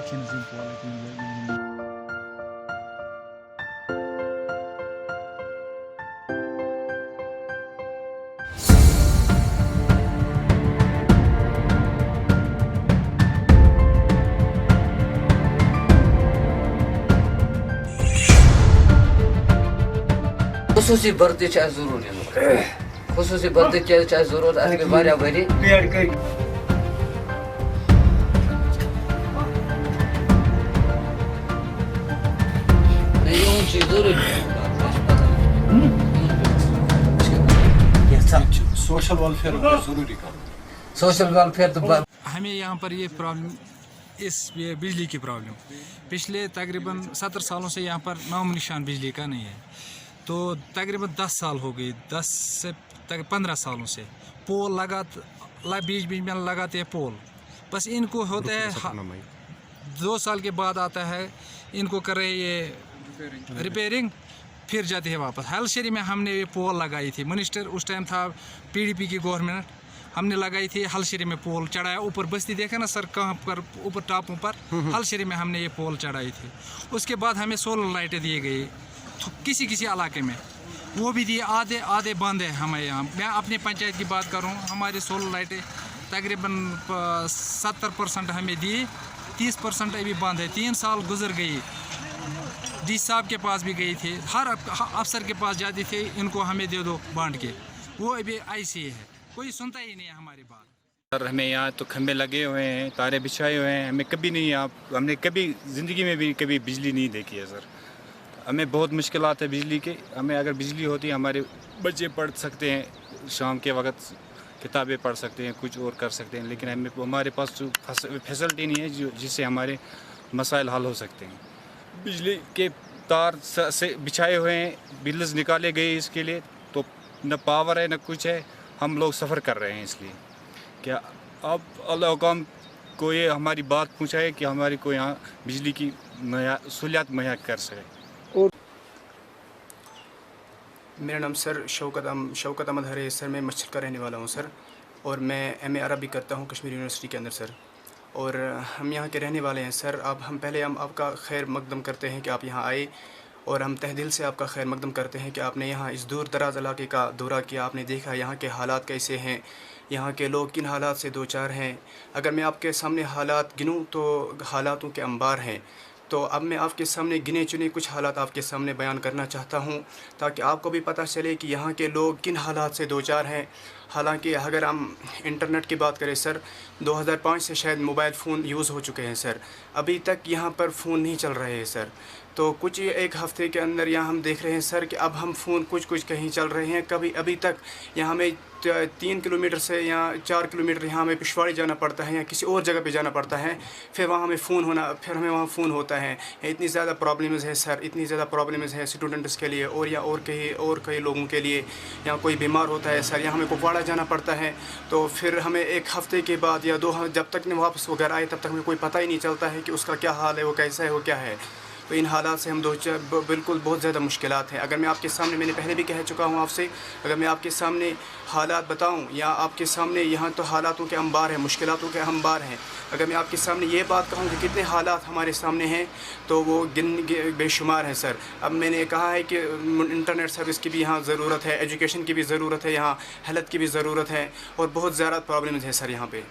خصوصی بھرتی ضروری خصوصی بھرتی ضرورت اتھ گئی واریاہ ؤری یہُنٛد چھُ ضروٗری سوشل ویلفیئر ضروری سوشل ویلفیئر تو ہمیں یہاں پر یہ پرابلم یہ بجلی کی پرابلم پچھلے تقریباً 70 سالوں سے یہاں پر نام نشان بجلی کا نہیں ہے، تو تقریباً 10 سال ہو گئی، 10 سے 15 سالوں سے پول بیچ میں لگاتے ہیں پول، بس ان کو ہوتا ہے 2 سال کے بعد آتا ہے، ان کو کر رہے یہ ریپیئرنگ، پھر جاتے ہیں واپس۔ ہیل شری میں ہم نے یہ پول لگائی تھی، منسٹر اس ٹائم تھا PDP کی گورنمنٹ، ہم نے لگائی تھی ہل شری میں پول چڑھایا اوپر، بستی دیکھا نا سر کہاں پر اوپر ٹاپوں پر، ہل شری میں ہم نے یہ پول چڑھائی تھی۔ اس کے بعد ہمیں سولر لائٹیں دی گئی کسی علاقے میں، وہ بھی دیے آدھے بند ہے ہمیں یہاں۔ میں اپنی پنچایت کی بات کروں، ہماری سولر لائٹیں تقریباً 70% ہمیں دی، 30% ابھی بند ہے۔ 3 سال گزر گئی، ڈی صاحب کے پاس بھی گئی تھی، ہر افسر کے پاس جاتی تھی، ان کو ہمیں دے دو بانٹ کے، وہ ابھی ایسی ہے، کوئی سنتا ہی نہیں ہے ہماری بات۔ سر ہمیں یہاں تو کھمبے لگے ہوئے ہیں، تارے بچھائے ہوئے ہیں، ہم نے کبھی زندگی میں بھی کبھی بجلی نہیں دیکھی ہے سر۔ ہمیں بہت مشکلات ہے بجلی کے، ہمیں اگر بجلی ہوتی ہمارے بچے پڑھ سکتے ہیں، شام کے وقت کتابیں پڑھ سکتے ہیں، کچھ اور کر سکتے ہیں، لیکن ہمارے پاس فیسلٹی نہیں ہے جس سے ہمارے مسائل حل ہو سکتے ہیں۔ بجلی کے تار سے بچھائے ہوئے ہیں، بلز نکالے گئے اس کے لیے، تو نہ پاور ہے نہ کچھ ہے، ہم لوگ سفر کر رہے ہیں۔ اس لیے کیا اب اللہ حکام کو یہ ہماری بات پہنچائے کہ ہماری کو یہاں بجلی کی سہولیات مہیا کر سکے۔ میرا نام سر شوکت احمد ہے سر، میں مچھر کا رہنے والا ہوں سر، اور میں MA عربی کرتا ہوں کشمیر یونیورسٹی کے اندر سر، اور ہم یہاں کے رہنے والے ہیں سر۔ ہم پہلے آپ کا خیر مقدم کرتے ہیں کہ آپ یہاں آئے، اور ہم تہ دل سے آپ کا خیر مقدم کرتے ہیں کہ آپ نے یہاں اس دور دراز علاقے کا دورہ کیا، آپ نے دیکھا یہاں کے حالات کیسے ہیں، یہاں کے لوگ کن حالات سے دوچار ہیں۔ اگر میں آپ کے سامنے حالات گنوں تو حالاتوں کے انبار ہیں، تو اب میں آپ کے سامنے گنے چنے کچھ حالات آپ کے سامنے بیان کرنا چاہتا ہوں، تاکہ آپ کو بھی پتہ چلے کہ یہاں کے لوگ کن حالات سے دوچار ہیں۔ حالانکہ اگر ہم انٹرنیٹ کی بات کریں سر، 2005 سے شاید موبائل فون یوز ہو چکے ہیں سر، ابھی تک یہاں پر فون نہیں چل رہے ہیں سر۔ تو کچھ ایک ہفتے کے اندر یہاں ہم دیکھ رہے ہیں سر کہ اب ہم فون کچھ کہیں چل رہے ہیں، ابھی تک یہاں ہمیں 3 کلومیٹر سے یا 4 کلومیٹر یہاں ہمیں پشواڑی جانا پڑتا ہے یا کسی اور جگہ پہ جانا پڑتا ہے، پھر ہمیں وہاں فون ہوتا ہے۔ اتنی زیادہ پرابلمز ہے سر، اتنی زیادہ پرابلمز ہے اسٹوڈنٹس کے لیے، اور یا اور کئی لوگوں کے لیے، یا کوئی بیمار ہوتا ہے سر، یا ہمیں کپواڑہ جانا پڑتا ہے، تو پھر ہمیں 1 ہفتے کے بعد یا 2 جب تک واپس وہ گھر آئے تب تک ہمیں کوئی پتہ ہی نہیں چلتا ہے کہ اس کا کیا حال ہے، وہ کیسا ہے، وہ کیا ہے۔ تو ان حالات سے ہم بالکل بہت زیادہ مشکلات ہیں۔ اگر میں آپ کے سامنے، میں نے پہلے بھی کہہ چکا ہوں آپ سے، اگر میں آپ کے سامنے حالات بتاؤں، یا آپ کے سامنے یہاں تو حالاتوں کے انبار ہیں، مشکلاتوں کے انبار ہیں، اگر میں آپ کے سامنے یہ بات کہوں کہ کتنے حالات ہمارے سامنے ہیں تو وہ بے شمار ہیں سر۔ اب میں نے کہا ہے کہ انٹرنیٹ سروس کی بھی یہاں ضرورت ہے، ایجوکیشن کی بھی ضرورت ہے، یہاں ہیلتھ کی بھی ضرورت ہے، اور بہت زیادہ پرابلمز ہیں سر یہاں پہ۔